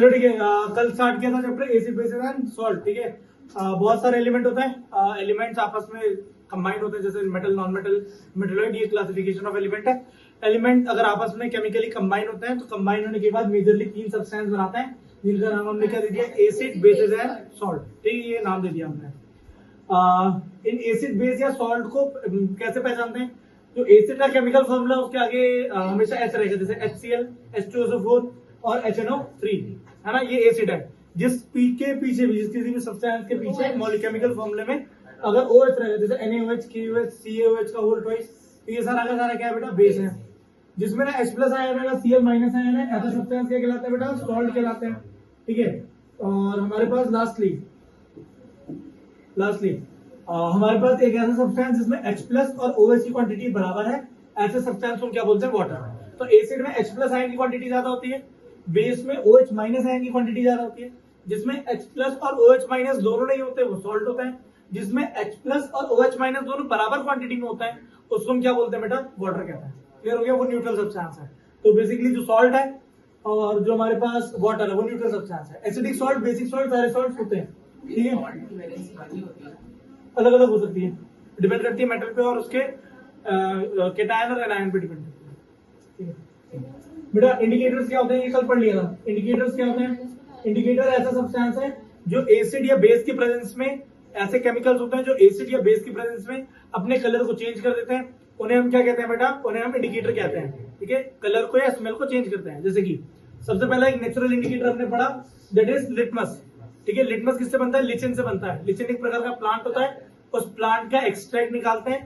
चलो ठीक है, कल स्टार्ट किया था chapter acid basis and salt. ठीक है, बहुत सारे एलिमेंट होते हैं, एलिमेंट्स आपस में कंबाइंड होते हैं, जैसे मेटल, नॉन मेटल, मेटलॉइड, ये क्लासिफिकेशन ऑफ एलिमेंट है। एलिमेंट अगर आपस में केमिकली कंबाइन होते हैं तो कंबाइन होने के बाद मेजरली 3 सब्सटेंस बनाते हैं, जिनका नाम हमने क्या दे दिया, एसिड बेसिस एंड सॉल्ट। ठीक है, ये नाम दे दिया हमने। इन एसिड बेस या सॉल्ट को कैसे पहचानते हैं? जो एसिड का केमिकल फॉर्मूला उसके आगे हमेशा एच रहेगा, जैसे HCl, H2SO4 और HNO3, है ना, ये एसिड है। जिस के पीछे भी, जिस किसी भी सब्सटेंस के पीछे केमिकल फॉर्मूले में अगर OH रहेगा, जैसे NaOH, KOH, CaOH का होल ट्वाइस, तो ये सारा का सारा क्या है बेटा, बेस है। जिसमें ना H+ आयन है, Cl- आयन है, ऐसा सब्सटेंस क्या कहलाता है बेटा, सॉल्ट कहलाते हैं। ठीक है, और हमारे पास लास्टली हमारे पास एक ऐसा सब्सटेंस जिसमें H+ और OH की क्वांटिटी बराबर है, ऐसे सब्सटेंस को क्या बोलते हैं, वाटर। तो एसिड में H+ आयन की क्वांटिटी ज्यादा होती है, बेस में OH- आयन की क्वांटिटी ज्यादा होती है। जिसमें H+ और OH- दोनों नहीं होते वो सॉल्ट होता है। जिसमें H+ और OH- दोनों बराबर क्वांटिटी में होता है उसको हम क्या बोलते हैं बेटा, वाटर कहते हैं। क्लियर हो गया, वो न्यूट्रल सब्सटेंस है। तो बेसिकली जो सॉल्ट है और जो हमारे पास वाटर है वो न्यूट्रल सब्सटेंस है। एसिडिक सॉल्ट, बेसिक सॉल्ट, सारे सॉल्ट होते हैं। ठीक है, अलग अलग हो सकती है, डिपेंड करती है मेटल पे और उसके केटायन और एनायन पे डिपेंड करती है। ठीक है बेटा, इंडिकेटर्स क्या होते हैं, ये कल पढ़ लिया था। इंडिकेटर्स क्या होते हैं? इंडिकेटर ऐसा सब्सटेंस है जो एसिड या बेस की प्रेजेंस में, ऐसे केमिकल्स होते हैं जो एसिड या बेस की प्रेजेंस में अपने कलर को चेंज कर देते हैं, उन्हें हम क्या कहते हैं बेटा, उन्हें हम इंडिकेटर कहते हैं। ठीक है, कलर को या स्मेल को चेंज करते हैं। जैसे कि सबसे पहला एक नेचुरल इंडिकेटर हमने पढ़ा, दैट इज लिटमस। ठीक है, लिटमस किससे बनता है, लिचिन से बनता है। लिचिन एक प्रकार का प्लांट होता है, उस प्लांट का एक्सट्रैक्ट निकालते हैं,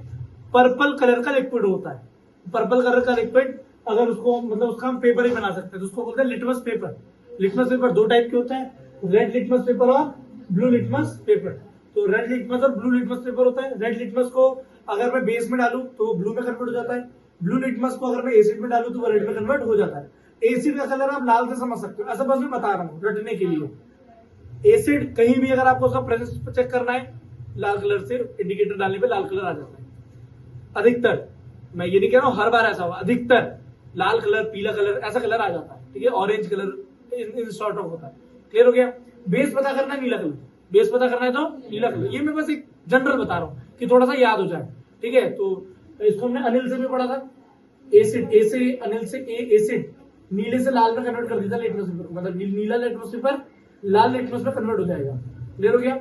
पर्पल कलर का लिक्विड होता है। पर्पल कलर का लिक्विड अगर उसको मतलब उसका हम पेपर ही बना सकते हैं, तो उसको बोलते हैं litmus paper. Litmus paper 2 type के होते हैं, रेड लिटमस पेपर और ब्लू लिटमस पेपर। तो रेड लिटमस और ब्लू लिटमस पेपर होता है। रेड लिटमस को अगर मैं बेस में डालूं तो वो ब्लू में कन्वर्ट हो जाता है, ब्लू लिटमस को अगर मैं एसिड में डालूं तो वो रेड में कन्वर्ट हो जाता है। एसिड का कलर आप लाल से समझ सकते हो, ऐसा बस मैं बता रहा हूँ रटने के लिए। एसिड कहीं भी अगर आपको उसका प्रेजेंस चेक करना है, लाल कलर से इंडिकेटर डालने पे लाल कलर आ जाता है। अधिकतर, मैं ये नहीं कह रहा हूं हर बार ऐसा हुआ, अधिकतर लाल कलर, पीला कलर, ऐसा कलर आ जाता है। ठीक है, orange colour in sort of होता है। क्लियर हो गया? बेस पता करना है नीला कलर, बेस पता करना है तो नीला कलर। ये मैं बस एक जनरल बता रहा हूँ कि थोड़ा सा याद हो जाए। ठीक है, तो इसको हमने अनिल से भी पढ़ा था। एसिड, ए से अनिल से एसिड नीले से लाल में कन्वर्ट कर देता लिटमस पेपर को, मतलब नीला लिटमस पेपर लाल लिटमस में कन्वर्ट हो जाएगा। क्लियर हो गया?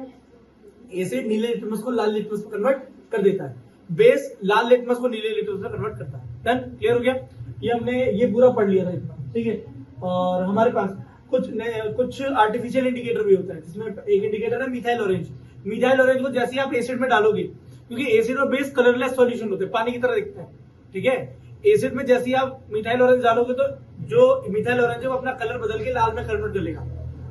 एसिड नीले लिटमस को लाल लिटमस में कन्वर्ट कर देता है, बेस लाल लिटमस को नीले लिटमस में कन्वर्ट करता है। डन? क्लियर हो गया? ये हमने ये पूरा पढ़ लिया था इतना। ठीक है, और हमारे पास कुछ आर्टिफिशियल इंडिकेटर भी होता है, जिसमें एक इंडिकेटर है मिथाइल ऑरेंज। मिथाइल ऑरेंज को जैसे ही आप एसिड में डालोगे, क्योंकि एसिड और बेस कलरलेस सॉल्यूशन होते हैं, पानी की तरह दिखते हैं। ठीक है, एसिड में जैसे ही आप मिथाइल ऑरेंज डालोगे तो जो मिथाइल ऑरेंज है वो अपना कलर बदल के लाल में कन्वर्ट कर लेगा।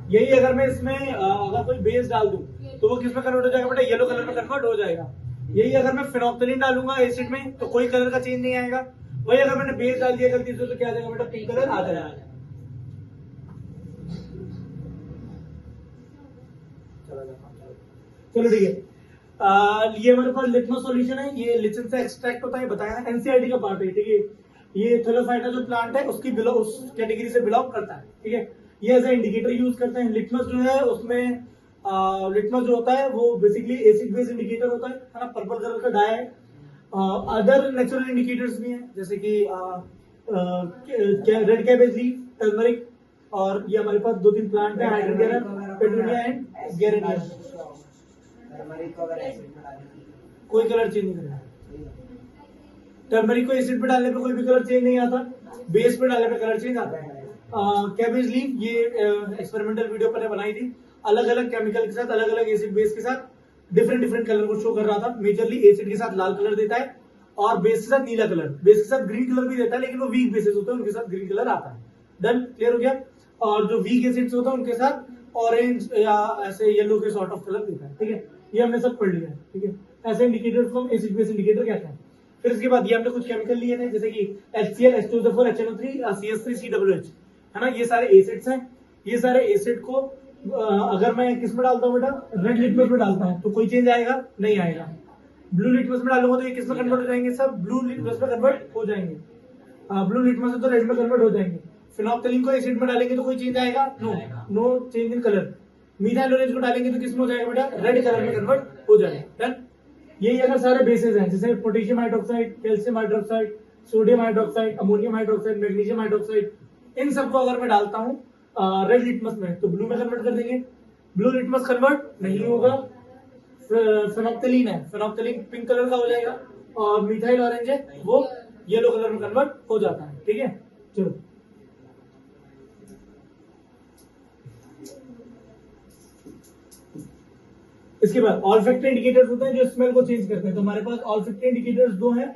यही अगर मैं इसमें अगर कोई बेस डाल दूं तो वो किस में कन्वर्ट हो जाएगा बेटा, येलो कलर में कन्वर्ट हो जाएगा। यही अगर मैं फिनोक्सिलिन डालूंगा एसिड में तो कोई कलर का चेंज नहीं आएगा। वही अगर मैंने बेस डाल दिया गलती से तो क्या आ जाएगा बेटा, पिंक कलर आ जाएगा। चलो ठीक है, ये हमारे पास लिटमस सॉल्यूशन है, ये लिचिन से एक्सट्रैक्ट होता है, बताया है, एनसीईआरटी का पार्ट है। ठीक है, ये थैलोफाइटा जो प्लांट है उसकी उस कैटेगरी से बिलोंग करता है। ठीक है, ये एज ए इंडिकेटर यूज करते हैं। लिटमस जो है उसमें लिटमस जो होता है वो बेसिकली एसिड बेस इंडिकेटर होता है ना, पर्पल कलर का डाई है। अदर नेचुरल इंडिकेटर्स भी हैं, जैसे कि रेड कैबेज लीफ, टर्मरिक, और ये हमारे पास 2-3 प्लांट है, हाइड्रोनिया, पेट्रोनिया एंड गेरेनिया। कोई कलर चेंज नहीं करेगा। टर्मरिक को एसिड पे डालने पे कोई भी कलर चेंज नहीं आता, बेस पे डालने पे कलर चेंज आता है। कैबेज लीफ, ये एक्सपेरिमेंटल वीडियो मैंने बनाई थी, अलग अलग केमिकल के साथ, अलग अलग एसिड बेस के साथ डिफरेंट कलर को शो कर रहा था। मेजरली एसिड के साथ लाल कलर देता है और बेस के साथ नीला कलर, बेस के साथ ग्रीन कलर भी देता है, लेकिन वो वीक बेसिस होते हैं उनके साथ ग्रीन कलर आता है। डन? क्लियर हो गया? और जो वीक एसिड्स होता है उनके साथ ऑरेंज या ऐसे येलो के सॉर्ट ऑफ कलर देता है। ठीक है, ये हमने सब पढ़ लिया है। ठीक है, ऐसे इंडिकेटर्स को हम एसिड बेस इंडिकेटर कहते हैं। फिर इसके बाद ये हमने कुछ केमिकल लिए थे, जैसे कि HCl, H2SO4, HNO3, CH3, COOH, है ना, ये सारे एसिड्स हैं। ये सारे एसिड को अगर मैं किस में डालता हूँ बेटा, रेड लिटमस में डालता हूँ तो कोई चेंज आएगा नहीं आएगा। ब्लू लिटमस में डालूंगा तो ये किस में कन्वर्ट हो जाएंगे, सब ब्लू लिटमस में कन्वर्ट हो जाएंगे। ब्लू लिटमस से तो रेड में कन्वर्ट हो जाएंगे। फिनोप्थलीन को एसिड में डालेंगे तो कोई चेंज आएगा? No change in colour. Methyl orange को डालेंगे तो किसमें हो जाएगा बेटा? रेड कलर में कन्वर्ट हो जाएगा। डन। यही अगर सारे बेसिस हैं, जैसे potassium hydroxide, calcium hydroxide, sodium hydroxide, ammonium hydroxide, magnesium hydroxide, इन सबको अगर मैं डालता हूँ रेड लिटमस में तो ब्लू में कन्वर्ट कर देंगे। ब्लू लिटमस कन्वर्ट नहीं होगा। फिनोप्थलीन है, फिनोप्थलीन पिंक कलर का हो जाएगा और मिथाइल ऑरेंज है वो येलो कलर में कन्वर्ट हो जाता है। ठीक है, चलो इसके बाद ऑल्फैक्टरी इंडिकेटर्स होते हैं जो स्मेल को चेंज करते हैं। तो हमारे पास ऑल्फैक्टरी इंडिकेटर्स दो हैं,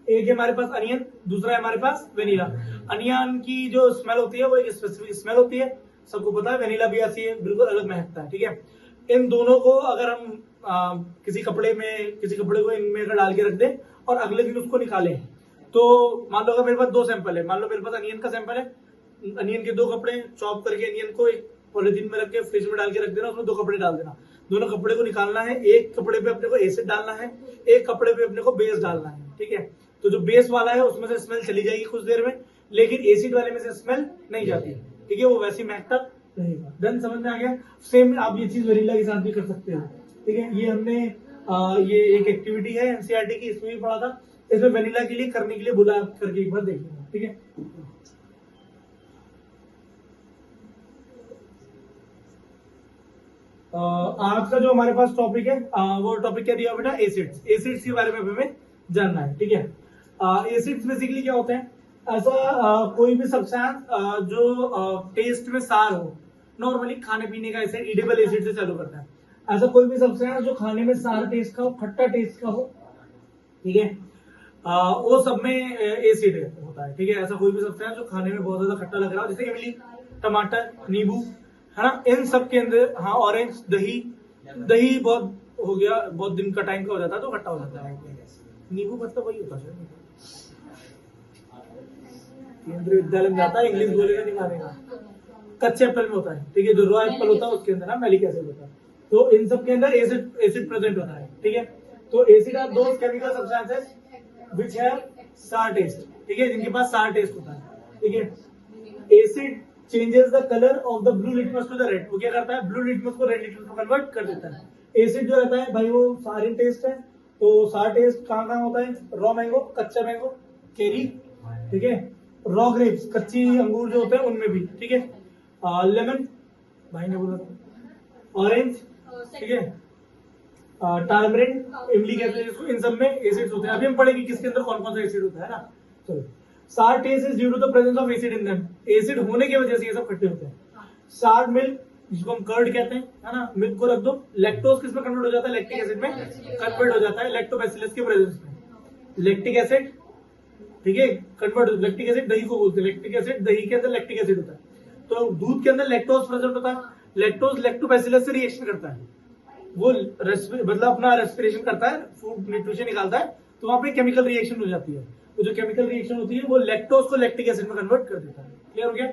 एक है हमारे पास अनियन, दूसरा है हमारे पास वेनिला। अनियन की जो स्मेल होती है वो एक स्पेसिफिक स्मेल होती है, सबको पता है। वेनिला भी ऐसी है, बिल्कुल अलग महकता है। ठीक है, इन दोनों को अगर हम किसी कपड़े को इनमें अगर डाल के रख दें और अगले दिन उसको निकालें तो मान लो अगर मेरे पास दो सैंपल है, मान लो मेरे पास अनियन का सैंपल है, अनियन के दो कपड़े चॉप करके अनियन को एक पॉलिथीन में रख के फ्रिज में डाल के रख देना, उसमें दो कपड़े डाल देना, दोनों कपड़े को निकालना है, एक कपड़े पे अपने को एसिड डालना है, एक कपड़े पे अपने को बेस डालना है। ठीक है, तो जो बेस वाला है उसमें से स्मेल चली जाएगी कुछ देर में, लेकिन एसिड वाले में से स्मेल नहीं जाती। ठीक है, वो वैसी महकता रहेगा। डन, समझ में आ गया? सेम आप ये चीज वेनिला के साथ भी कर सकते हो। ठीक है, ये हमने ये एक एक्टिविटी है एनसीईआरटी की, इसमें भी पढ़ा था। इसमें वेनिला के लिए करने के लिए बोला, करके एक बार देख लेना। ठीक है, आज का जो हमारे पास टॉपिक है वो टॉपिक क्या दिया बेटा? एसिड्स। एसिड्स के बारे में हमें जानना है। ठीक है, एसिड्स बेसिकली क्या होते हैं? ऐसा कोई भी सब्सटेंस जो टेस्ट में सार हो, नॉर्मली खाने पीने का एसिड ईडेबल एसिड से चालू करता है। ऐसा कोई भी सब्सटेंस जो खाने में सार टेस्ट का हो, खट्टा टेस्ट का हो, ठीक है, वो सब में एसिड होता है। ठीक है, ऐसा कोई भी सब्सटेंस जो खाने में बहुत ज्यादा खट्टा लग रहा हो, जैसे इमली, टमाटर, नींबू, है ना, इन सब के अंदर, हाँ ऑरेंज, दही बहुत हो गया, बहुत दिन का टाइम का हो जाता है तो खट्टा हो जाता है। नींबू मतलब वही होता है, केंद्रीय विद्यालय में जाता है, इंग्लिश बोलेगा नहीं मानेगा। कच्चे एप्पल में होता है। ठीक है, जो रॉ एप्पल होता है उसके अंदर ना मैलिक एसिड होता है, तो इन सब के अंदर एसिड प्रेजेंट होता है। ठीक है, तो acid are those chemical substances which have sour taste. ठीक है, जिनके पास सार टेस्ट होता है। ठीक है, acid changes the colour of the blue litmus to the red. वो क्या करता है? ब्लू लिटमस को रेड लिटमस में कन्वर्ट कर देता है। एसिड जो रहता है भाई वो सारिन टेस्ट है, तो सार टेस्ट कहाँ होता है? रॉ मैंगो, कच्चा मैंगो, केरी, ठीक है, रॉ ग्रेप्स, कच्ची अंगूर जो होते हैं उनमें भी। ठीक है, लेमन, भाई ने बोला था, ऑरेंज, ठीक है, टारमरिन, इमली कहते हैं इसको, इन सब में एसिड्स होते हैं। अभी हम पढ़ेंगे किसके अंदर कौन कौन सा एसिड होता है ना। चलो, sour taste is due to the presence of acid in them. Acid होने की वजह से ये सब खट्टे होते हैं। सार मिल्क, जिसको हम कर्ड कहते हैं, है ना, मिल्क को रख दो, लैक्टोज किसमें कन्वर्ट हो जाता है? लैक्टिक एसिड में कन्वर्ट हो जाता है, लैक्टोबैसिलस के प्रेजेंस में। लैक्टिक एसिड, ठीक है, कन्वर्ट, लैक्टिक एसिड दही को बोलते हैं, लैक्टिक एसिड दही के अंदर लैक्टिक एसिड होता है। तो दूध के अंदर लैक्टोज प्रेजेंट होता है, लैक्टोज लैक्टोबैसिलस से रिएक्शन करता है, वो मतलब अपना रेस्पिरेशन करता है, फूड न्यूट्रिशन निकालता है, तो वहां पे केमिकल रिएक्शन हो जाती है। तो जो केमिकल रिएक्शन होती है वो लैक्टोज को लैक्टिक एसिड में कन्वर्ट कर देता है। क्लियर हो गया?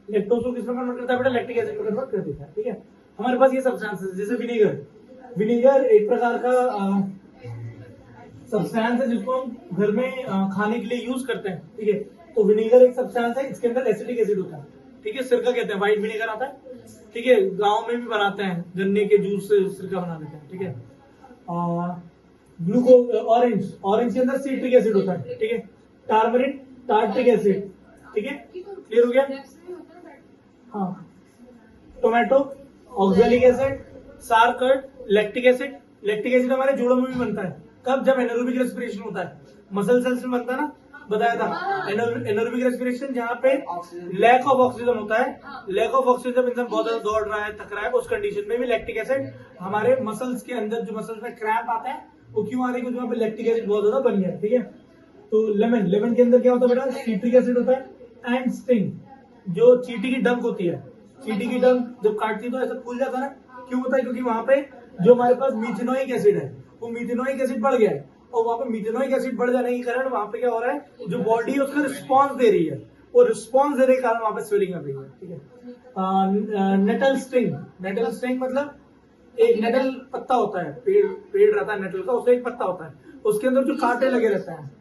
लैक्टोज को किसमें कन्वर्ट करता है बेटा? लैक्टिक एसिड में कन्वर्ट कर देता है। ठीक है, हमारे पास ये सब्सटेंस है, जैसे विनेगर एक प्रकार का सब्सटेंस है जिसको हम घर में खाने के लिए यूज करते हैं। ठीक है, तो विनेगर एक सब्सटेंस है, इसके अंदर एसिडिक एसिड होता है। ठीक है, सिरका कहते हैं, व्हाइट विनेगर आता है। ठीक है, गांव में भी बनाते हैं, गन्ने के जूस से सिरका बना लेते हैं। ठीक है, ऑरेंज के अंदर सिट्रिक एसिड होता है। ठीक है, टारमरिन टार्ट्रिक एसिड। ठीक है, क्लियर हो गया? हाँ, tomato oxalic acid, sour curd, lactic acid. Lactic acid हमारे जोड़ों में भी बनता है, कब? जब एनारोबिक रेस्पिरेशन होता है, मसल सेल्स में बनता है ना, बताया था। एनारोबिक रेस्पिरेशन जहाँ पे लैक ऑफ ऑक्सीजन होता है, लैक ऑफ ऑक्सीजन जब इंसान बहुत ज्यादा दौड़ रहा है, थक रहा है, उस कंडीशन में भी लैक्टिक एसिड हमारे मसल्स के अंदर, जो मसल्स में क्रैम्प आता है वो क्यों आ रही है? क्योंकि वहाँ पे लैक्टिक एसिड बहुत ज्यादा बन गया। ठीक है, तो लेमन के अंदर क्या होता है बेटा? सिट्रिक एसिड होता है। एंड स्टिंग, जो चींटी की डंक होती है, चींटी की डंक जब काटती है तो ऐसा फूल जाता है ना, क्यों होता है? क्योंकि वहां पे जो हमारे पास मीथेनोइक एसिड है, वो मीथेनोइक एसिड बढ़ गया है, और वहां पे मीथेनोइक एसिड बढ़ जाने के कारण वहां पे क्या हो रहा है? जो बॉडी है उसका रिस्पॉन्स दे रही है, वो रिस्पॉन्स देने के कारण वहां पे स्वेलिंग आ रही है। ठीक है, नेटल स्टिंग मतलब एक नेटल पत्ता होता है, पेड़ रहता है नेटल का, उसका एक पत्ता होता है, उसके अंदर जो कांटे लगे रहते हैं,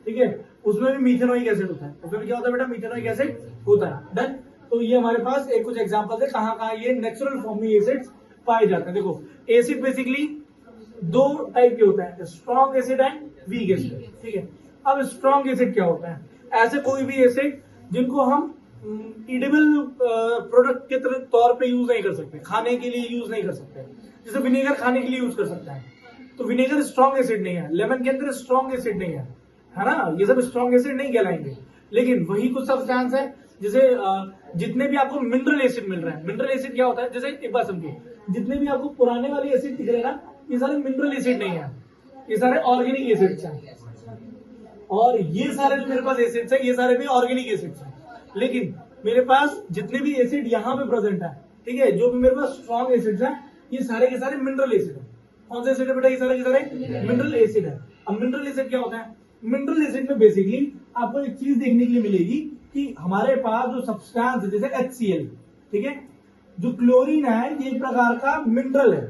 ठीक है, उसमें भी मीथेनोइक एसिड होता है। उसमें भी क्या होता है बेटा? मीथेनोइक एसिड होता है। डन। तो ये हमारे पास एक कुछ एग्जांपल्स है कहाँ कहाँ ये नेचुरल फॉर्म में एसिड्स पाए जाते हैं। देखो एसिड बेसिकली दो टाइप के होते हैं, strong acid and weak acid. ठीक है, अब स्ट्रॉन्ग एसिड क्या होता है? ऐसे कोई भी एसिड जिनको हम ईडेबल प्रोडक्ट के तौर पे यूज नहीं कर सकते, खाने के लिए यूज नहीं कर सकते। जैसे विनेगर खाने के लिए यूज कर सकता है, तो विनेगर स्ट्रॉन्ग एसिड नहीं है, लेमन के अंदर स्ट्रॉन्ग एसिड नहीं है ना, ये सब स्ट्रॉन्ग एसिड नहीं कहलाएंगे। लेकिन वही कुछ सब्सटेंस है, जैसे जितने भी आपको मिनरल एसिड मिल रहा है, मिनरल एसिड क्या होता है? जैसे एक बात समझो, जितने भी आपको पुराने वाले एसिड दिख रहे हैं ना, ये सारे मिनरल एसिड नहीं है, ये सारे ऑर्गेनिक एसिड्स हैं। और ये सारे जो मेरे पास एसिड्स है, ये सारे भी ऑर्गेनिक एसिड्स हैं। लेकिन मेरे पास जितने भी एसिड यहाँ पे प्रेजेंट है, ठीक है, जो भी मेरे पास स्ट्रॉन्ग एसिड्स हैं, ये सारे के सारे मिनरल एसिड है। कौन से एसिड है बेटा? ये सारे के सारे मिनरल एसिड है। अब मिनरल एसिड क्या होता है? मिनरल एसिड में बेसिकली आपको एक चीज देखने के लिए मिलेगी कि हमारे पास जो सब्सटेंस है, जैसे HCl, ठीक है, जो क्लोरीन है ये एक प्रकार का मिनरल है।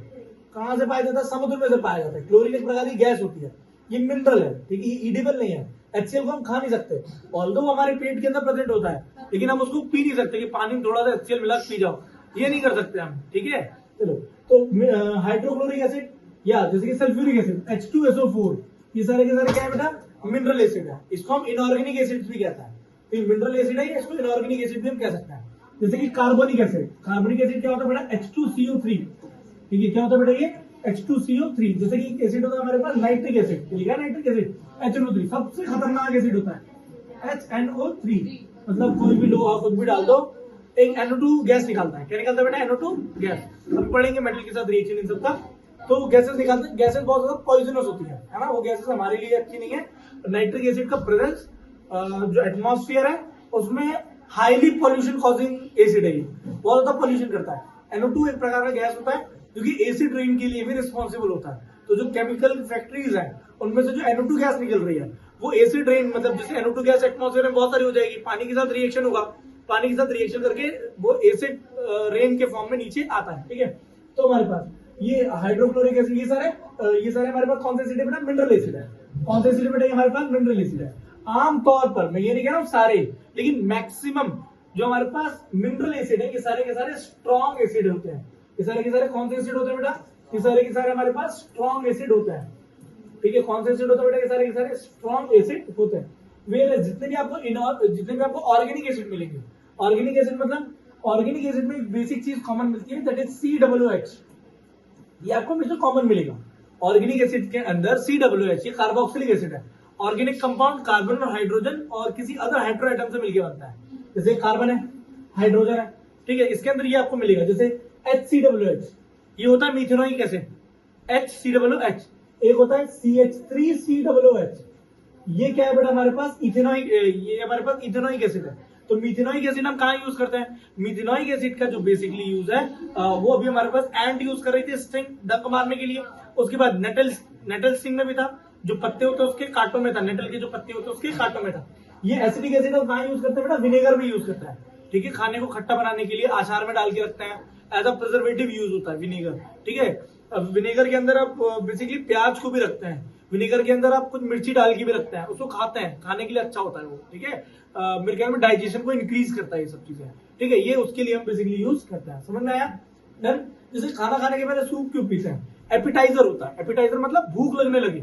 कहां से पाया जाता है? समुद्र में से पाया जाता है। क्लोरीन एक प्रकार की गैस होती है, ये मिनरल है, ठीक है, ये ईडेबल नहीं है। HCl को हम खा नहीं सकते, ऑल्दो हमारे पेट के अंदर प्रेजेंट होता है, लेकिन हम उसको पी नहीं सकते कि पानी में थोड़ा सा HCl मिला पी जाओ, ये नहीं कर सकते हम। ठीक है, चलो, तो हाइड्रोक्लोरिक एसिड या जैसे कि सल्फ्यूरिक एसिड H2SO4, ये सारे के सारे क्या है बेटा? मिनरल एसिड है। इसको हम इनऑर्गेनिक एसिड भी कहता है। तो मिनरल एसिड है, इसको इनऑर्गेनिक एसिड भी हम कह सकते हैं। जैसे कि कार्बोनिक एसिड, कार्बोनिक एसिड क्या होता है बेटा? H2CO3। ठीक है, क्या होता है बेटा? ये H2CO3। जैसे कि एसिड होता है हमारे पास नाइट्रिक एसिड, ठीक है, नाइट्रिक एसिड HNO3, सबसे खतरनाक एसिड होता है HNO3। मतलब कोई भी लो कुछ भी डाल दो, एक NO2 गैस निकालता है। क्या निकालता है बेटा? NO2 gas. हम पढ़ेंगे मेटल के साथ रिएक्शन इन सबका, तो गैसेस निकालते हैं। गैसेस बहुत ज्यादा पॉइजनस होती है ना, वो गैसेस हमारे लिए अच्छी नहीं है। नाइट्रिक एसिड का प्रेजेंस जो एटमॉस्फेयर है उसमें हाईली पॉल्यूशन कॉजिंग एसिड है, ये बहुत ज्यादा पॉल्यूशन करता है। NO2 एक प्रकार का गैस होता है जो कि एसिड रेन के लिए भी रिस्पॉन्सिबल होता है। तो जो केमिकल फैक्ट्रीज है उनमें से जो NO2 गैस निकल रही है वो एसिड रेन, मतलब जैसे NO2 गैस एटमॉस्फेयर में बहुत सारी हो जाएगी, पानी के साथ रिएक्शन होगा, पानी के साथ रिएक्शन करके वो एसिड रेन के फॉर्म में नीचे आता है। ठीक है, तो हमारे पास ये हाइड्रोक्लोरिक एसिड, ये सारे हमारे पास कौन से एसिड है बेटा? मिनरल एसिड है। कौन से एसिड बेटा? हमारे पास मिनरल एसिड है। आमतौर पर मैं ये नहीं कह रहा हूं सारे, लेकिन मैक्सिमम जो हमारे पास मिनरल एसिड है, ये सारे के सारे स्ट्रॉन्ग एसिड होते हैं। ये सारे के सारे कौन से एसिड होते हैं बेटा? ये सारे के सारे हमारे पास स्ट्रॉन्ग एसिड होते हैं। ठीक है, कौन से एसिड होता है बेटा? ये सारे के सारे स्ट्रॉन्ग एसिड होते हैं। वे जितने भी आपको ऑर्गेनिक एसिड मिलेंगे, ऑर्गेनिक एसिड मतलब ऑर्गेनिक एसिड में एक बेसिक चीज कॉमन मिलती है, दैट इज COOH। ये आपको हमेशा कॉमन मिलेगा। ऑर्गेनिक एसिड के अंदर COOH, ये कार्बोक्सिलिक एसिड है। ऑर्गेनिक कंपाउंड कार्बन और हाइड्रोजन और किसी अदर हाइड्रो एटम से मिलकर बनता है। जैसे कार्बन है, हाइड्रोजन है, ठीक है, इसके अंदर ये आपको मिलेगा। जैसे HCOOH, ये होता है मिथेनोइक एसिड, HCOOH। एक होता है CH3COOH, ये क्या है बेटा? हमारे पास इथेनोइक, ये हमारे पास इथेनोइक एसिड है। तो मिथेनोइक एसिड हम कहाँ यूज करते हैं? मिथेनोइक एसिड का जो बेसिकली यूज है वो अभी हमारे पास एंट यूज कर रही थी स्टिंग, डंक मारने के लिए। उसके बाद नेटल स्टिंग में भी था, जो पत्ते होते हैं उसके कांटों में था, नेटल के जो पत्ते होते हैं उसके कांटों में था। ये एसिडिक एसिड हम कहाँ यूज करते हैं बेटा? विनेगर में यूज करता है। ठीक है, खाने को खट्टा बनाने के लिए अचार में डाल के रखते हैं, एज अ प्रिजर्वेटिव यूज होता है विनेगर। ठीक है, अब विनेगर के अंदर आप बेसिकली प्याज को भी रखते हैं, विनेगर के अंदर आप कुछ मिर्ची डाल के भी रखते हैं, उसको खाते हैं, खाने के लिए अच्छा होता है वो। ठीक है, मेरे ख्याल में डाइजेशन को इंक्रीज करता है ये सब चीजें। ठीक है, ये उसके लिए हम बेसिकली यूज करते हैं। समझ में आया? डन। जैसे खाना खाने के पहले सूप क्यों पीते हैं? एपिटाइजर होता है। एपिटाइजर मतलब भूख लगने लगी,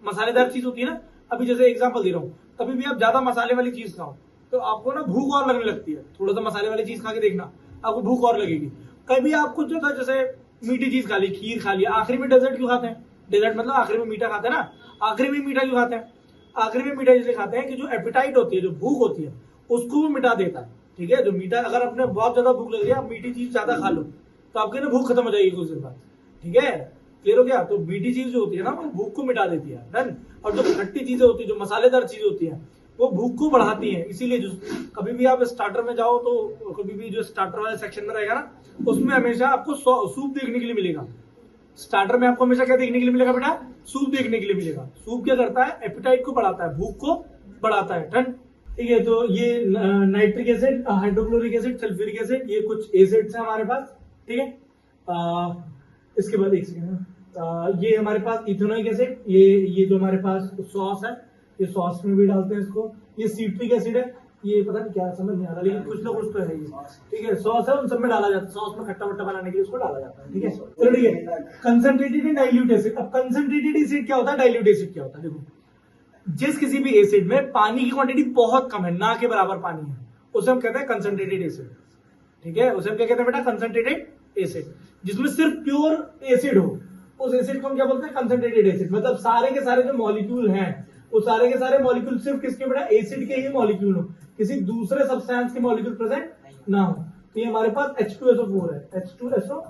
मसालेदार चीज होती है ना। अभी जैसे एग्जांपल दे रहा हूँ, कभी भी आप ज्यादा मसाले वाली चीज खाओ तो आपको ना भूख और लगने लगती है। थोड़ा सा मसाले वाली चीज खा के देखना, आपको भूख और लगेगी। कभी आप कुछ जो था जैसे मीठी चीज खा ली, खीर खा लिया, आखिरी में डेजर्ट क्यों खाते हैं? डेजर्ट मतलब आखिरी में मीठा खाते हैं ना। आखिरी में मीठा क्यों खाते हैं? आखिरी में मीठा इसलिए खाते हैं कि जो एपिटाइट होती है, जो भूख होती है, उसको भी मिटा देता है। ठीक है, जो मीठा, अगर आपने बहुत ज्यादा भूख लग रही है, आप मीठी चीज ज्यादा खा लो तो आपकी ना भूख खत्म हो जाएगी कुछ देर बाद। ठीक है, क्लियर हो गया? तो मीठी चीज जो होती है ना वो भूख को मिटा देती है। डन। और जो खट्टी चीजें होती है, जो मसालेदार चीजें होती है, वो भूख को बढ़ाती है। इसीलिए जो कभी भी आप स्टार्टर में जाओ तो कभी भी जो स्टार्टर वाले सेक्शन में रहेगा ना, उसमें हमेशा आपको सूप देखने के लिए मिलेगा। स्टार्टर में आपको हमेशा क्या देखने के लिए मिलेगा बेटा? सूप देखने के लिए मिलेगा। सूप क्या करता है? एपिटाइट को बढ़ाता है, भूख को बढ़ाता है। डन। ठीक है, तो ये nitric acid, hydrochloric acid, sulphuric acid, ये कुछ एसिड्स हैं हमारे पास। ठीक है, इसके बाद एक सेकंड, ये हमारे पास इथेनोइक एसिड, ये जो हमारे पास सॉस है, ये सॉस में भी डालते हैं इसको। ये सिट्रिक एसिड है, ये पता नहीं क्या समझ नहीं आ रहा, लेकिन कुछ ना कुछ तो है ये, ठीक है। सॉस है, उन सब में डाला जाता है, सॉस में खट्टा वट्टा बनाने के लिए उसको डाला जाता है, ठीक है। चलो ठीक है, कंसंट्रेटेड एंड डाइल्यूट एसिड। अब कंसंट्रेटेड एसिड क्या होता है, डाइल्यूट एसिड क्या होता है, देखो जिस किसी भी एसिड में पानी की क्वांटिटी बहुत कम है, ना के बराबर पानी है, उसे हम कहते हैं कंसंट्रेटेड एसिड, ठीक है। उसे हम क्या कहते हैं बेटा, कंसंट्रेटेड एसिड। जिसमें सिर्फ प्योर एसिड हो, उस एसिड को हम क्या बोलते हैं, कंसंट्रेटेड एसिड। मतलब सारे के सारे जो मॉलिक्यूल हैं, वो सारे के सारे मॉलिक्यूल सिर्फ किसके बेटा, एसिड के ही मॉलिक्यूल हो, किसी दूसरे सब्सटेंस के मॉलिक्यूल प्रेजेंट ना हो। तो ये हमारे पास H2SO4 है, H2SO4।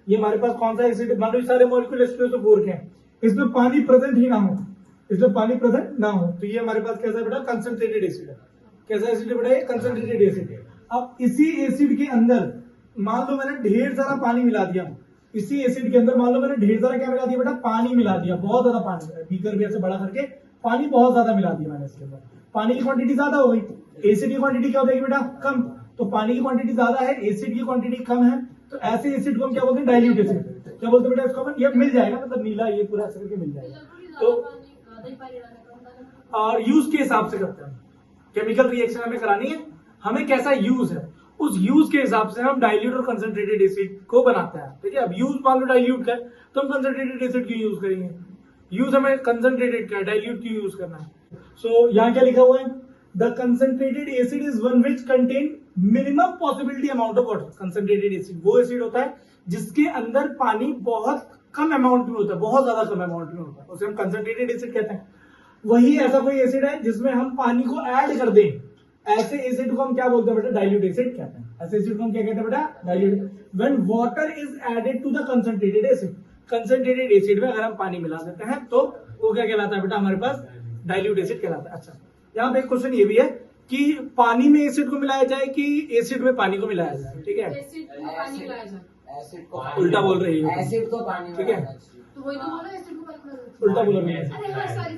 ये हमारे पास कौन सा एसिड, मान लो सारे मॉलिक्यूल H2SO4 के हैं, इसमें पानी प्रेजेंट ही ना हो, इसमें पानी प्रेजेंट ना हो, तो ये हमारे पास कैसा है बेटा, कंसंट्रेटेड एसिड है। कैसा एसिड है बेटा, ये कंसंट्रेटेड एसिड है। अब इसी एसिड के अंदर मान लो मैंने ढेर सारा पानी मिला दिया, इसी एसिड के अंदर मान लो मैंने ढेर सारा क्या मिला दिया बेटा, पानी मिला दिया, बहुत ज्यादा पानी, बीकर भी ऐसे बड़ा करके पानी बहुत ज्यादा मिला दिया मैंने इसके अंदर, पानी की क्वांटिटी ज्यादा हो गई, एसिड की क्वांटिटी क्या हो जाएगी बेटा, कम। तो पानी की क्वांटिटी ज्यादा है, एसिड की क्वांटिटी कम है, तो ऐसे एसिड को हम क्या बोलते हैं, डाइल्यूट एसिड। क्या बोलते हैं बेटा इसको, ये मिल जाएगा, मतलब नीला ये पूरा ऐसे करके मिल जाएगा। तो और यूज के हिसाब से करते हैं, केमिकल रिएक्शन हमें करानी है, हमें कैसा यूज है, उस यूज के हिसाब से हम डाइल्यूट और कंसंट्रेटेड एसिड को बनाते हैं, ठीक है। अब यूज मान लो डाइल्यूट का है, तो हम कंसंट्रेटेड एसिड क्यों यूज करेंगे, यूज हमें कंसंट्रेटेड का, डाइल्यूट क्यों यूज करना है। सो यहाँ क्या लिखा हुआ है, the concentrated acid is one which contain minimum possibility amount of water. Concentrated acid वो एसिड होता है जिसके अंदर पानी बहुत कम अमाउंट में होता है, बहुत ज्यादा कम अमाउंट में होता है, उसे हम कंसंट्रेटेड एसिड कहते हैं। वही ऐसा कोई एसिड है जिसमें हम पानी को ऐड कर दें, ऐसे एसिड को हम क्या बोलते हैं बेटा, डाइल्यूट एसिड कहते हैं। ऐसे एसिड को हम क्या कहते हैं बेटा, dilute. When water is added to the concentrated acid, concentrated acid में अगर हम पानी मिला देते हैं तो वो क्या कहलाता है बेटा, हमारे पास डाइल्यूट एसिड कहलाता है। अच्छा, यहाँ पे एक क्वेश्चन ये भी है कि पानी में एसिड को मिलाया जाए कि एसिड में पानी को मिलाया जाए, ठीक है। एसिड को उल्टा बोल रही है, एसिड को पानी में, ठीक है, तो वही तो बोला, एसिड को पानी में। उल्टा बोल रही है। अरे हाँ, सॉरी।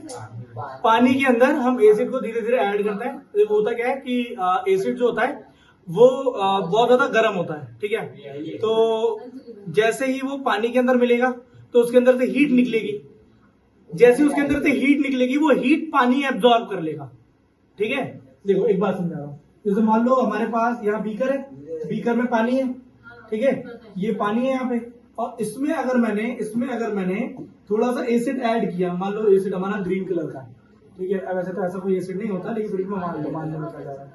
पानी के अंदर हम एसिड को धीरे धीरे ऐड करते हैं, तो होता क्या है कि एसिड जो होता है वो बहुत ज्यादा गर्म होता है, ठीक है। तो जैसे ही वो पानी के अंदर मिलेगा तो उसके अंदर से हीट निकलेगी, जैसे उसके अंदर से हीट निकलेगी वो हीट पानी एब्जॉर्ब कर लेगा, ठीक है। देखो एक बात समझा रहा हूँ, जैसे मान लो हमारे पास यहाँ बीकर है, बीकर में पानी है, ठीक है, ये पानी है यहाँ पे, और इसमें अगर मैंने थोड़ा सा एसिड ऐड किया, मान लो एसिड हमारा ग्रीन कलर का है, ठीक है। अब वैसे तो ऐसा कोई एसिड नहीं होता, लेकिन फिर मान लो क्या जा रहा है,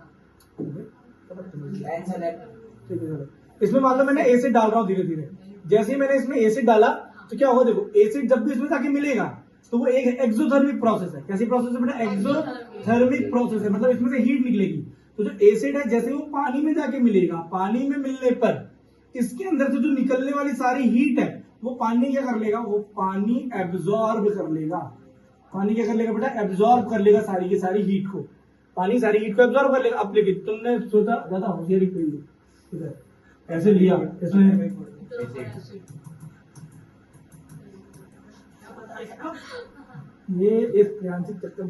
ठीक है। इसमें मान लो मैंने एसिड डाल रहा हूँ धीरे धीरे, जैसे ही मैंने इसमें एसिड डाला तो क्या होगा, देखो एसिड जब भी इसमें जाके मिलेगा तो वो एक एक्सोथर्मिक प्रोसेस है। कैसी प्रोसेस है बेटा, एक्सोथर्मिक प्रोसेस है, मतलब इसमें से हीट निकलेगी। तो जो एसिड है जैसे वो पानी में जाके मिलेगा, पानी में मिलने पर इसके अंदर से जो निकलने वाली सारी हीट है वो पानी क्या कर लेगा, वो पानी एब्जॉर्ब कर लेगा। पानी क्या कर लेगा बेटा, एब्जॉर्ब कर लेगा सारी की सारी हीट को, पानी सारी हीट को एब्जॉर्ब कर लेगा। अब लेकिन तुमने सोचा ज्यादा होशियारी कोई ऐसे लिया इसमें, ये इस प्रियांशिक चक्कर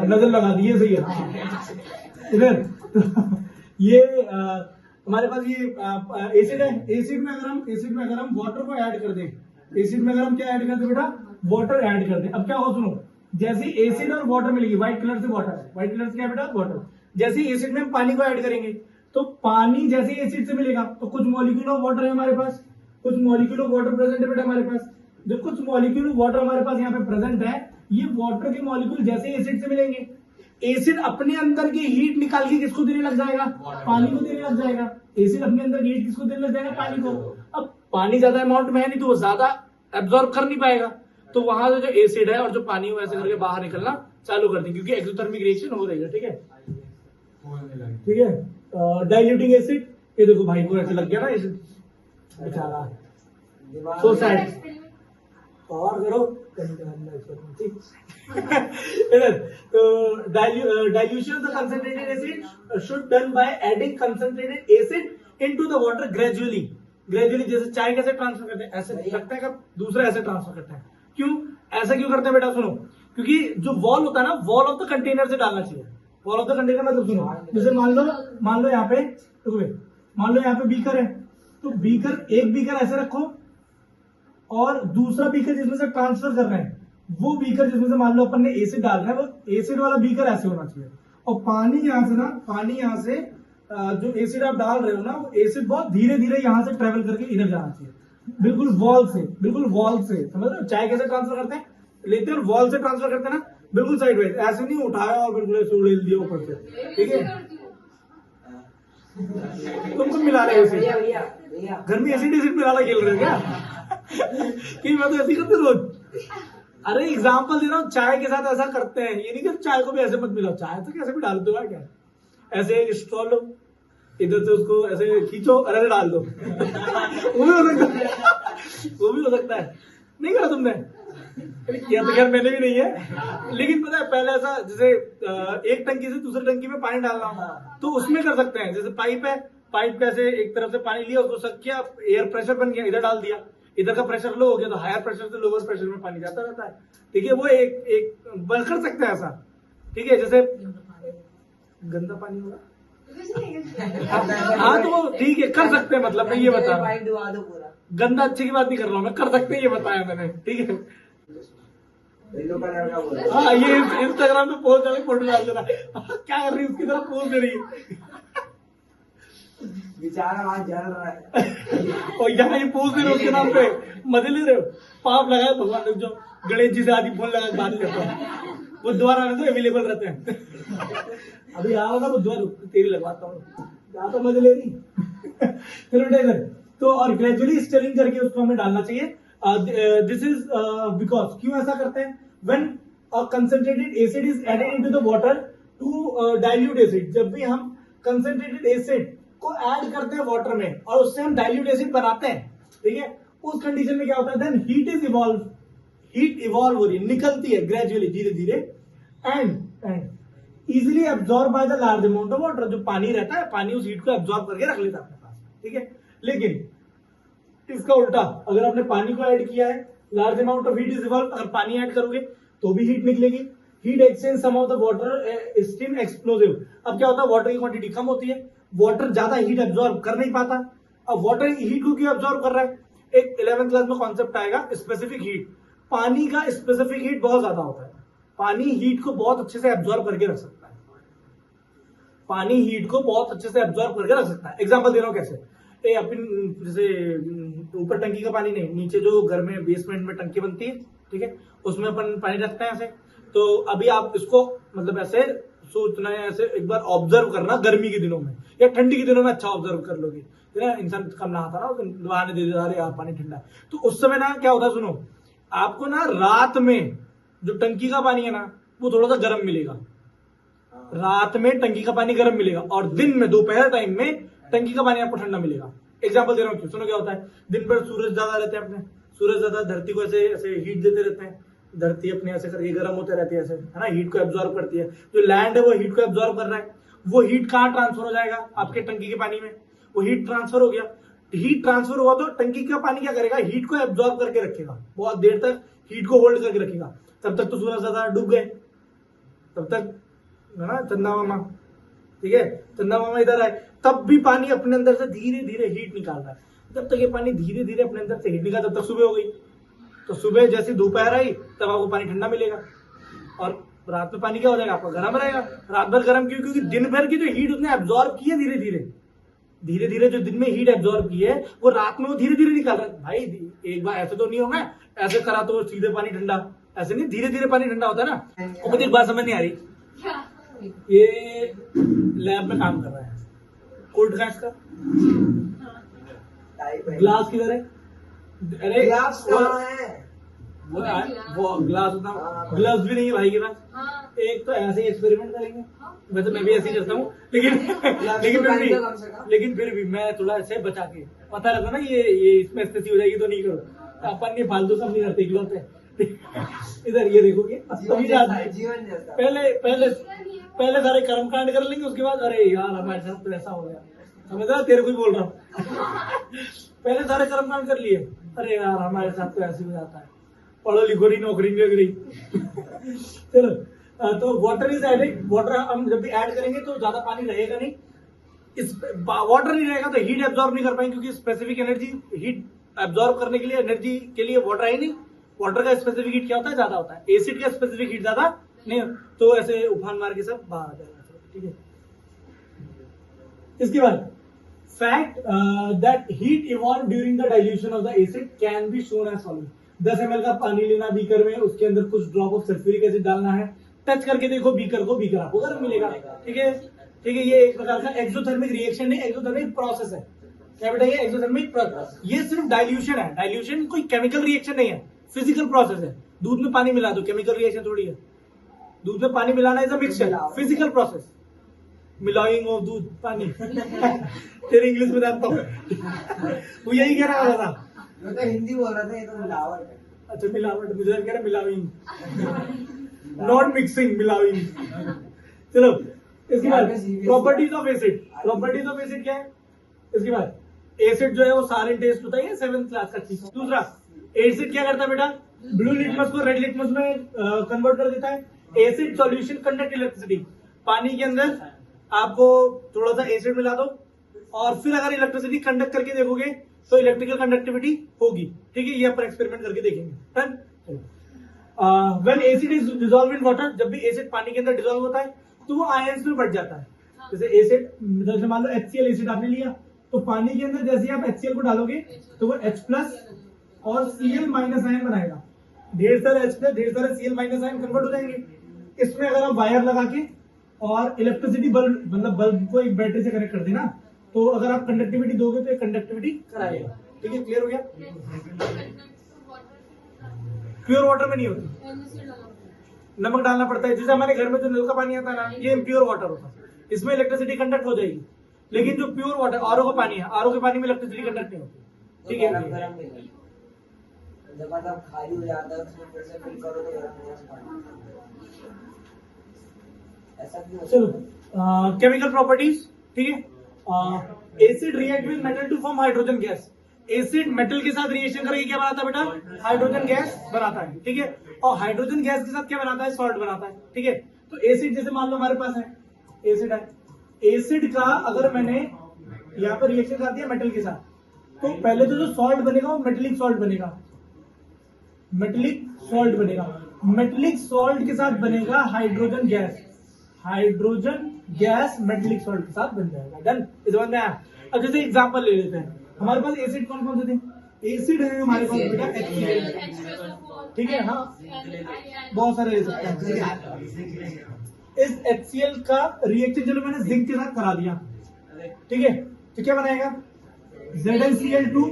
नजर लगा दी है, सही है इधर। ये हमारे पास ये एसिड है, एसिड में अगर हम वाटर को ऐड कर दें, एसिड में अगर हम क्या ऐड कर दें बेटा, वाटर ऐड कर दें। अब क्या हो, सुनो, जैसे एसिड और वाटर मिलेगी, व्हाइट कलर से वाटर है, व्हाइट कलर से क्या बेटा, वाटर। जैसे एसिड में हम पानी को ऐड करेंगे तो पानी जैसे एसिड से मिलेगा तो कुछ मॉलिक्यूल ऑफ वाटर है हमारे पास, कुछ मॉलिक्यूल ऑफ वाटर प्रेजेंट है बेटा हमारे पास। जो कुछ मॉलिक्यूल ऑफ वाटर हमारे पास यहाँ पे प्रेजेंट है, ये वाटर के मॉलिक्यूल जैसे एसिड से मिलेंगे, एसिड अपने अंदर की हीट निकाल के किसको देने लग जाएगा, पानी को देने लग जाएगा। एसिड अपने अंदर हीट किसको देने लग जाएगा, पानी को। अब पानी ज्यादा अमाउंट में है नहीं तो वो ज्यादा एब्जॉर्ब कर नहीं पाएगा, तो वहां से जो एसिड है और जो पानी है ऐसे करके बाहर निकलना चालू कर देंगे, क्योंकि एक्सोथर्मिक रिएक्शन हो रही है, ठीक है, ठीक है। डाइल्यूटिंग एसिड, ये देखो भाई को ऐसे लग गया ना एसिड, बेचारा, सो सैड। और करो तो dilution of the concentrated acid should done by adding concentrated acid into the water gradually. जैसे चाय कैसे ट्रांसफर करते हैं, ऐसे लगता है कब दूसरा ऐसे ट्रांसफर करते हैं। क्यों ऐसा क्यों करते हैं बेटा, सुनो, क्योंकि जो वॉल होता है ना, वॉल ऑफ द कंटेनर से डालना चाहिए। वॉल ऑफ द कंटेनर मतलब सुनो, जैसे मान लो यहाँ पे, मान लो यहाँ पे बीकर है, तो बीकर, एक बीकर ऐसे रखो और दूसरा बीकर जिसमें से ट्रांसफर कर रहे हैं, वो बीकर जिसमें से मान लो अपन ने एसिड डाल रहा है, वो एसिड वाला बीकर ऐसे होना चाहिए, और पानी यहाँ से जो एसिड आप डाल रहे हो ना, वो एसिड बहुत धीरे धीरे यहाँ से ट्रेवल करके इधर जाना चाहिए, बिल्कुल वॉल से समझ रहे हो? चाय कैसे ट्रांसफर करते हैं, लेते हैं और वॉल से ट्रांसफर करते हैं ना, बिल्कुल साइड वाइज, ऐसे नहीं उठाया और बिल्कुल ऐसे उड़ेल दिया ऊपर से, ठीक है? तुम सब मिला रहे हो एसिड, घर में एसिड मिलाना खेल रहे हो क्या? कि मैं तो ऐसे करते रोज। अरे एग्जाम्पल दे रहा हूँ, चाय के साथ ऐसा करते हैं, ये नहीं कि चाय को भी ऐसे मत मिलाओ, चाय तो कैसे भी डाल दो क्या, ऐसे एक स्ट्रॉ लो, इधर से उसको ऐसे खींचो और ऐसे डाल दो। वो भी हो सकता है, नहीं करा तुमने? किया तो खैर मैंने भी नहीं है, लेकिन पता है पहले ऐसा, जैसे एक टंकी से दूसरी टंकी में पानी डालना हो तो उसमें कर सकते हैं। जैसे पाइप है, पाइप पे ऐसे एक तरफ से पानी लिया, उसको सक किया, एयर प्रेशर बन गया, इधर डाल दिया, इधर का प्रेशर लो हो गया तो हायर प्रेशर से लोअर प्रेशर में पानी जाता रहता है, ठीक है? वो एक कर सकते हैं ऐसा, ठीक है? जैसे गंदा पानी होगा, हाँ तो वो ठीक है, कर सकते हैं, मतलब मैं ये बता रहा हूँ, गंदा अच्छे की बात नहीं कर रहा हूँ मैं, कर सकते हैं ये बताया मैंने, ठीक है? हाँ, ये इंस्टाग्राम पे पोस्ट डाले, फोटो डाल देना, क्या कर रही है उसकी तरफ पोस्ट दे रही है बेचारा वहां जल रहा है। और यहाँ ये पोस्ट दे रहे हो उसके नाम पे, मजे ले रहे हो? पाप लगाए भगवान ने, जो गणेश जी से आदि फोन लगा बात करता है, बुधवार आने तो अवेलेबल रहते हैं। अभी आ रहा था बुधवार, तेरी लगवाता हूँ, क्या तो मजे ले रही। चलो टेलर, तो और ग्रेजुअली स्टिरिंग करके उसको हमें डालना चाहिए। दिस इज बिकॉज, क्यों ऐसा करते हैं? When a concentrated acid is added into the water to dilute acid, जब भी हम कंसंट्रेटेड एसिड को ऐड करते हैं वाटर में और उससे हम डाइल्यूट एसिड बनाते हैं, ठीक है? उस कंडीशन में क्या होता है? देन हीट इवॉल्व हो रही है, निकलती है ग्रेजुअली, धीरे धीरे, and easily absorb by the large amount of water. जो पानी रहता है, पानी उस हीट को एब्जॉर्ब करके रख लेता है अपने पास, ठीक है? लेकिन इसका उल्टा, अगर आपने पानी को ऐड किया है, large amount of heat is evolve, अगर पानी ऐड करोगे तो भी हीट निकलेगी। Heat exchange some of the water steam explosive. अब क्या होता है? वाटर की क्वांटिटी कम होती है, वाटर ज्यादा हीट एब्जॉर्ब कर नहीं पाता। अब वाटर हीट को क्यों एब्जॉर्ब कर रहा है? एक 11th क्लास में कॉन्सेप्ट आएगा, स्पेसिफिक हीट। पानी का स्पेसिफिक हीट बहुत ज्यादा होता है, पानी हीट को बहुत अच्छे से एब्जॉर्ब करके रख सकता है, पानी हीट को बहुत अच्छे से एब्जॉर्ब करके रख सकता है। एग्जांपल दे रहा हूं कैसे, अपन जैसे ऊपर टंकी का पानी नहीं, नीचे जो घर में बेसमेंट में टंकी बनती है, ठीक है, उसमें अपन पानी रखते हैं ऐसे। तो अभी आप इसको मतलब ऐसे सोचना है, ऐसे एक बार ऑब्जर्व करना, गर्मी के दिनों में या ठंडी के दिनों में अच्छा ऑब्जर्व कर लोगे, है ना? इंसान कम नहाता ना, नहाने दे देता, अरे यार पानी ठंडा है, तो उस समय ना क्या होता है, सुनो, आपको ना रात में जो टंकी का पानी है ना, वो थोड़ा सा गर्म मिलेगा, रात में टंकी का पानी गर्म मिलेगा, और दिन में दोपहर टाइम में टंकी का पानी आपको ठंडा मिलेगा। एग्जाम्पल दे रहा हूँ, सुनो क्या होता है, दिन भर सूरज ज्यादा रहते हैं, अपने सूरज ज्यादा धरती को ऐसे ऐसे हीट देते रहते हैं, धरती अपने ऐसे करके गर्म होते रहती है, ऐसे, है ना, हीट को एब्जॉर्ब करती है। जो लैंड है वो हीट को एब्जॉर्ब कर रहा है, वो हीट कहाँ ट्रांसफर हो जाएगा? आपके टंकी के पानी में। वो हीट ट्रांसफर हो गया, हीट ट्रांसफर हुआ तो टंकी का पानी क्या करेगा? हीट को एब्जॉर्ब करके रखेगा, बहुत देर तक हीट को होल्ड करके रखेगा। तब तक तो सूरज ज्यादा डूब गए, तब तक, है ना, चंदा मामा, ठीक है, चंदा मामा इधर आए, तब भी पानी अपने अंदर से धीरे धीरे हीट निकाल रहा है। जब तक ये पानी धीरे धीरे अपने अंदर से हीट निकाल, तब तक सुबह हो गई। तो सुबह जैसी दोपहर आई तब आपको पानी ठंडा मिलेगा, और रात में पानी क्या हो जाएगा? आपका गर्म रहेगा। रात भर गर्म क्यों? क्योंकि दिन भर की जो हीट उसने एब्जॉर्ब की है, धीरे धीरे जो दिन में हीट एब्जॉर्ब की है, वो रात में वो धीरे धीरे निकाल रहा है। भाई एक बार ऐसे तो नहीं होगा, ऐसे करा तो सीधे पानी ठंडा, ऐसे नहीं, धीरे धीरे पानी ठंडा होता है ना। और मुझे एक बात समझ नहीं आ रही, ये लैब में काम कर रहा है, कोल्ड गैस का ग्लास किधर है? अरे ग्लास कहाँ है? वो ग्लास होता, ग्लव्स भी नहीं है भाई के पास। एक तो ऐसे ही एक्सपेरिमेंट करेंगे, वैसे मैं भी ऐसे ही करता हूँ, लेकिन फिर भी मैं थोड़ा ऐसे बचा के, पता रहता ना ये इसमें स्थिति हो जाएगी तो नहीं करो, अपन ये फालतू सब नहीं करते इकलौते। इधर ये देखोगे, पहले सारे कर्मकांड कर लेंगे, उसके बाद अरे यार हमारे साथ तो ऐसा हो गया, समझ रहा, तेरे को ही बोल रहा हूँ। पहले सारे कर्मकांड कर लिए, अरे यार हमारे साथ तो ऐसे हो जाता है, पढ़ो लिखो नहीं, नौकरी नहीं लग रही। चलो, तो वाटर इज एडेड, वाटर हम जब भी ऐड करेंगे तो ज्यादा पानी रहेगा नहीं, इस वाटर नहीं रहेगा तो हीट एब्जॉर्ब नहीं कर पाएंगे, क्योंकि स्पेसिफिक एनर्जी हीट एब्जॉर्ब करने के लिए, एनर्जी के लिए वाटर है नहीं। वाटर का स्पेसिफिक हीट क्या होता है? ज्यादा होता है। एसिड का स्पेसिफिक हीट ज्यादा नहीं, तो ऐसे उफान मार के सब बाहर आ जाएगा। ठीक है। इसके बाद fact that heat evolved during the dilution of the acid can be shown as follows। 10 ml का पानी लेना बीकर में, उसके अंदर कुछ ड्रॉप ऑफ सल्फ्यूरिक एसिड डालना है, टच करके देखो बीकर को, बीकर आपको गर्म मिलेगा। ठीक है, ठीक है। ये एक प्रकार का एक्सोथर्मिक रिएक्शन नहीं, एक्सोथर्मिक प्रोसेस है। क्या बेटा, ये एक्सोथर्मिक प्रोसेस, ये सिर्फ डाइल्यूशन है। डाइल्यूशन कोई केमिकल रिएक्शन नहीं है, फिजिकल प्रोसेस है। दूध में पानी मिला दो, केमिकल रिएक्शन थोड़ी है। दूध में पानी मिलाना is a mixture, physical process. मिलाइंग ऑफ दूध पानी तेरे इंग्लिश में जानता हूँ वो यही कह रहा था। मैं तो हिंदी बोल रहा था, ये तो मिलावट है। अच्छा मिलावट, मुझे कह रहा मिलाविंग, नॉट मिक्सिंग, मिलाविंग। चलो इसके बाद properties of acid. Properties of acid क्या है? इसके बाद एसिड जो है वो सारे टेस्ट होता है, 7th क्लास का चीज। दूसरा, एसिड क्या करता है बेटा? ब्लू लिटमस को रेड लिटमस में कन्वर्ट कर देता है। Acid solution conduct electricity. पानी के अंदर आपको थोड़ा सा एसिड मिला दो और फिर अगर इलेक्ट्रिसिटी कंडक्ट करके देखोगे तो इलेक्ट्रिकल कंडक्टिविटी होगी। ठीक है, ये अपन एक्सपेरिमेंट करके देखेंगे। When acid is dissolve in water, जब भी एसिड पानी के अंदर डिसॉल्व होता है तो वो आयंस में बढ़ जाता है। जैसे एसिड, जैसे मान लो HCl एसिड आपने लिया, तो पानी के अंदर जैसे आप HCl को डालोगे तो वो H+ और Cl- आयन बनाएगा। ढेर सारे H+, ढेर सारे Cl- आयन कन्वर्ट हो जाएंगे। इसमें अगर आप वायर लगा के और इलेक्ट्रिसिटी बल्ब, मतलब बल्ब को एक बैटरी से कनेक्ट कर देना, तो अगर आप कंडक्टिविटी दोगे तो ये कंडक्टिविटी कराएगा। ठीक है, क्लियर हो गया? प्योर वाटर में नहीं होती, नमक डालना पड़ता है। जैसे हमारे घर में जो नल का पानी आता है ना, ये इम्प्योर वाटर होता है, इसमें इलेक्ट्रिसिटी कंडक्ट हो जाएगी। लेकिन जो प्योर वाटर आरओ का पानी है, आरओ के पानी में इलेक्ट्रिसिटी कंडक्ट नहीं होती। ठीक है, जब मतलब खाली हो जाता है उसमें फिर से फिल करो तो गर्म हो जाता है। ऐसा क्यों? चलो केमिकल प्रॉपर्टीज। ठीक है, acid react with metal to form hydrogen gas. Acid metal के साथ रिएक्शन करके क्या बनाता है बेटा? हाइड्रोजन गैस बनाता है। ठीक है, और हाइड्रोजन गैस के साथ क्या बनाता है? सॉल्ट बनाता है। ठीक है, तो एसिड जैसे मान लो हमारे पास है, एसिड है। एसिड का अगर मैंने यहाँ पर रिएक्शन कर दिया मेटल के साथ, तो पहले तो जो सॉल्ट बनेगा वो मेटेलिक सॉल्ट बनेगा। मेटेलिक सॉल्ट बनेगा, मेटेलिक सॉल्ट के साथ बनेगा hydrogen gas. Hydrogen gas metallic salt के साथ बन जाएगा। डन, इस बात में आया। अब जैसे एग्जांपल ले लेते हैं, हमारे पास एसिड कौन कौन से थे? एसिड है हमारे पास बेटा HCl। ठीक है, हाँ बहुत सारे ले सकते हैं। इस HCl का रिएक्शन चलो मैंने जिंक के साथ करा दिया। ठीक है, तो क्या बनाएगा? ZnCl2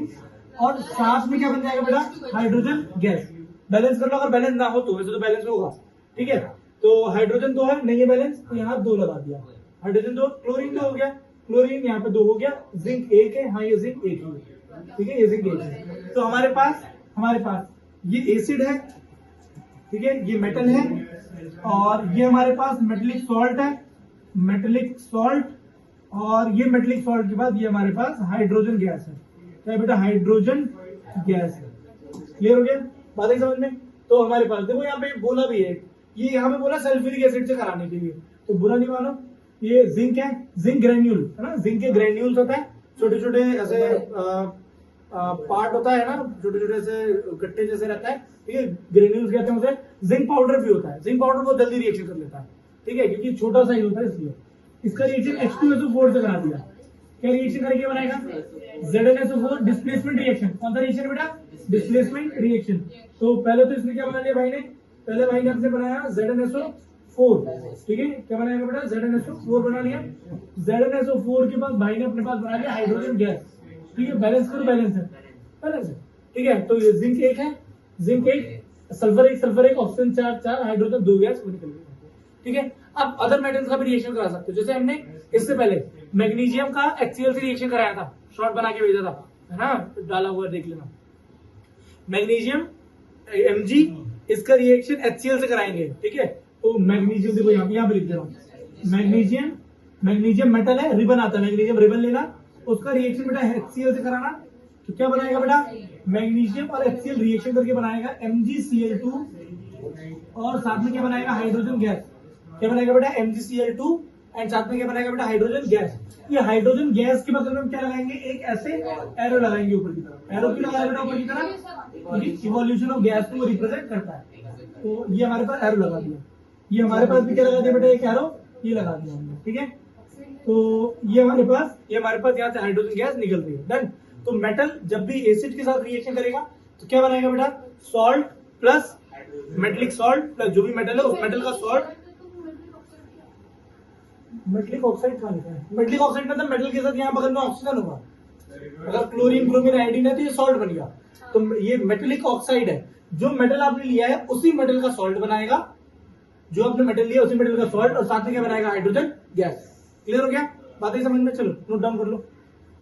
और साथ में क्या बन जाएगा बेटा? Hydrogen gas. बैलेंस कर लो, अगर बैलेंस ना हो तो, वैसे तो बैलेंस होगा। ठीक है, तो हाइड्रोजन 2 है, नहीं है बैलेंस, तो यहाँ 2 लगा दिया। हाइड्रोजन 2, क्लोरीन 2 हो गया, क्लोरीन यहाँ पे 2 हो गया, जिंक 1 है, हाँ ये जिंक 1 है। ठीक है, ये जिंक 1 है। तो हमारे पास ये एसिड है, ठीक है, ये मेटल है, और ये हमारे पास मेटेलिक सॉल्ट है, मेटेलिक सॉल्ट, और ये मेटेलिक सॉल्ट के बाद ये हमारे पास हाइड्रोजन गैस है। क्या बेटा? हाइड्रोजन गैस है। क्लियर हो गया? बातें समझ में? तो हमारे पास देखो यहाँ पे बोला भी है, ये यहाँ पे बोला सल्फ्यूरिक एसिड से कराने के लिए, तो बुरा नहीं मानो। ये जिंक है, जिंक ग्रेन्यूल है ना, जिंक के ग्रेन्यूल्स होता है, छोटे छोटे ऐसे पार्ट होता है ना, छोटे छोटे ऐसे गट्टे जैसे रहता है। ठीक है, ग्रेन्यूल्स कहते हैं उसे। जिंक पाउडर भी होता है, जिंक पाउडर बहुत जल्दी रिएक्शन कर लेता है। ठीक है, क्योंकि छोटा साइज होता है इसलिए। इसका रिएक्शन H2SO4 से करा दिया। क्या रिएक्शन करके बनाएगा? ZnSO4 displacement reaction. कौन सा रिएक्शन बेटा? Displacement reaction. तो पहले तो इसने क्या बना लिया भाई ने? पहले भाई ने हमसे बनाया ZnSO4। ठीक है, क्या बनाएगा बेटा? ZnSO4 बना लिया। ZnSO4 के बाद भाई ने अपने पास बना लिया हाइड्रोजन गैस। ठीक है, बैलेंस करो, बैलेंस है, बैलेंस है। ठीक है, तो ये जिंक 1 है, zinc 1, sulphur 1, oxygen 4, hydrogen 2 gas वो निकल गई। ठीक है, अब अदर मेटल्स का भी रिएक्शन करा सकते हो। जैसे हमने इससे पहले मैग्नीशियम का HCl से रिएक्शन कराया था, शॉर्ट बना के भेजा था, है ना, डाला हुआ देख लेना। मैग्नीशियम Mg, इसका रिएक्शन HCl से कराएंगे। ठीक है, तो मैग्नीशियम देखो यहाँ पे लिख दे रहा हूँ। मैग्नीशियम मेटल है, रिबन आता है, मैग्नीशियम रिबन लेना, उसका रिएक्शन बेटा HCl से कराना। तो क्या बनाएगा बेटा? मैग्नीशियम और HCl रिएक्शन करके बनाएगा MgCl2, और साथ में क्या बनाएगा? Hydrogen gas. क्या बनाएगा बेटा? MgCl2, एंड साथ में क्या बनाएगा बेटा? Hydrogen gas. ये हाइड्रोजन गैस के बदले में हम क्या लगाएंगे? एक ऐसे एरो लगाएंगे ऊपर की तरफ। एरो क्यों लगाया बेटा ऊपर की तरफ? इवोल्यूशन ऑफ गैस को रिप्रेजेंट करता है। तो ये हमारे पास एरो लगा दिया। ये हमारे पास भी क्या लगा दिया बेटा? एक एरो, ये लगा दिया हमने, ठीक है। तो ये हमारे पास यहाँ से हाइड्रोजन गैस निकल रही है, डन। तो मेटल जब भी एसिड के साथ रिएक्शन करेगा तो क्या बनाएगा बेटा, salt plus metallic salt plus जो भी मेटल है उस मेटल का सॉल्ट। मेटलिक ऑक्साइड कहाँ लिखा है? मेटलिक ऑक्साइड मतलब मेटल के साथ यहाँ बगल में ऑक्सीजन होगा। अगर क्लोरीन ब्रोमीन आयोडीन है तो ये सॉल्ट बन गया। तो ये मेटेलिक ऑक्साइड है, जो मेटल आपने लिया है उसी मेटल का सॉल्ट बनाएगा, जो आपने मेटल लिया उसी मेटल का सॉल्ट, और साथ में क्या बनाएगा, हाइड्रोजन गैस। क्लियर हो गया? बातें समझ में, चलो नोट डाउन कर लो।